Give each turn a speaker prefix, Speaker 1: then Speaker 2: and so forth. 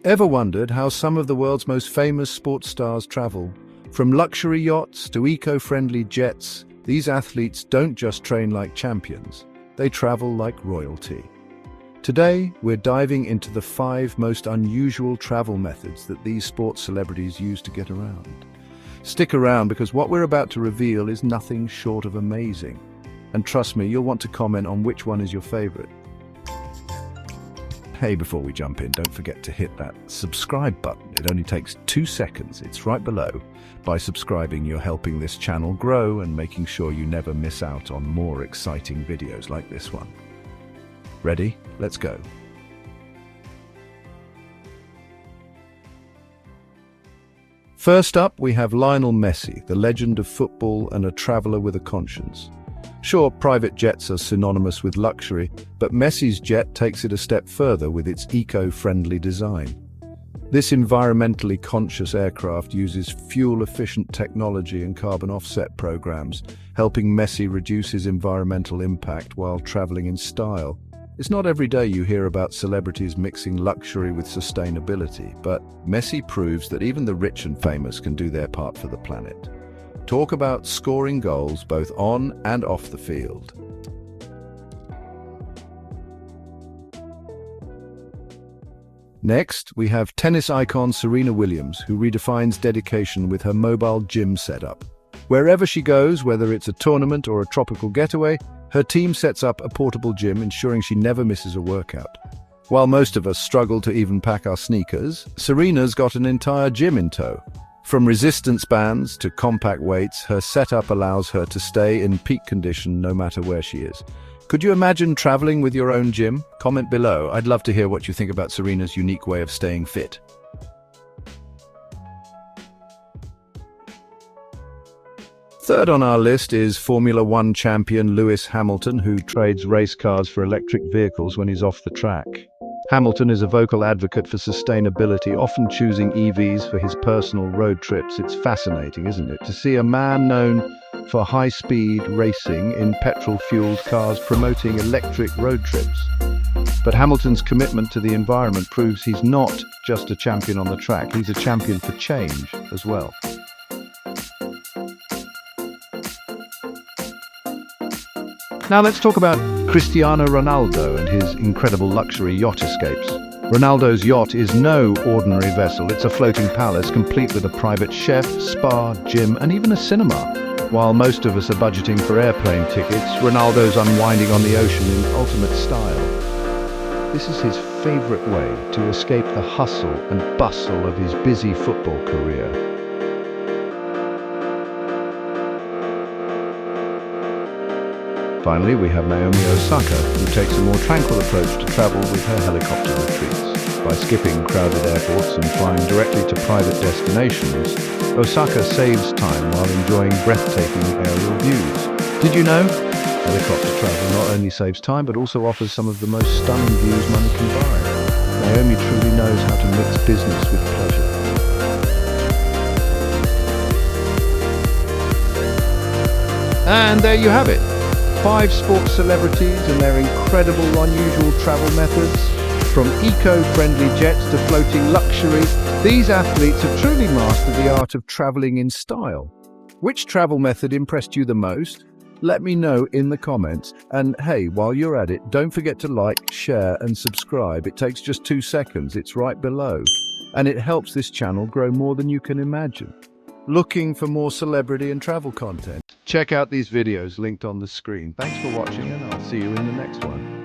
Speaker 1: Ever wondered how some of the world's most famous sports stars travel? From luxury yachts to eco-friendly jets, these athletes don't just train like champions, they travel like royalty. Today, we're diving into the 5 most unusual travel methods that these sports celebrities use to get around. Stick around because what we're about to reveal is nothing short of amazing. And trust me, you'll want to comment on which one is your favorite. Hey, before we jump in, don't forget to hit that subscribe button. It only takes 2 seconds. It's right below. By subscribing, you're helping this channel grow and making sure you never miss out on more exciting videos like this one. Ready? Let's go. First up, we have Lionel Messi, the legend of football and a traveler with a conscience. Sure, private jets are synonymous with luxury, but Messi's jet takes it a step further with its eco-friendly design. This environmentally conscious aircraft uses fuel-efficient technology and carbon offset programs, helping Messi reduce his environmental impact while traveling in style. It's not every day you hear about celebrities mixing luxury with sustainability, but Messi proves that even the rich and famous can do their part for the planet. Talk about scoring goals both on and off the field. Next, we have tennis icon Serena Williams, who redefines dedication with her mobile gym setup. Wherever she goes, whether it's a tournament or a tropical getaway, her team sets up a portable gym, ensuring she never misses a workout. While most of us struggle to even pack our sneakers, Serena's got an entire gym in tow. From resistance bands to compact weights, her setup allows her to stay in peak condition no matter where she is. Could you imagine traveling with your own gym? Comment below. I'd love to hear what you think about Serena's unique way of staying fit. Third on our list is Formula One champion Lewis Hamilton, who trades race cars for electric vehicles when he's off the track. Hamilton is a vocal advocate for sustainability, often choosing EVs for his personal road trips. It's fascinating, isn't it, to see a man known for high-speed racing in petrol-fueled cars promoting electric road trips. But Hamilton's commitment to the environment proves he's not just a champion on the track, he's a champion for change as well. Now let's talk about Cristiano Ronaldo and his incredible luxury yacht escapes. Ronaldo's yacht is no ordinary vessel. It's a floating palace complete with a private chef, spa, gym, and even a cinema. While most of us are budgeting for airplane tickets, Ronaldo's unwinding on the ocean in ultimate style. This is his favorite way to escape the hustle and bustle of his busy football career. Finally, we have Naomi Osaka, who takes a more tranquil approach to travel with her helicopter retreats. By skipping crowded airports and flying directly to private destinations, Osaka saves time while enjoying breathtaking aerial views. Did you know? Helicopter travel not only saves time, but also offers some of the most stunning views money can buy. Naomi truly knows how to mix business with pleasure. And there you have it. 5 sports celebrities and their incredible, unusual travel methods. From eco-friendly jets to floating luxury, these athletes have truly mastered the art of traveling in style. Which travel method impressed you the most? Let me know in the comments. And hey, while you're at it, don't forget to like, share, and subscribe. It takes just 2 seconds. It's right below. And it helps this channel grow more than you can imagine. Looking for more celebrity and travel content? Check out these videos linked on the screen. Thanks for watching, and I'll see you in the next one.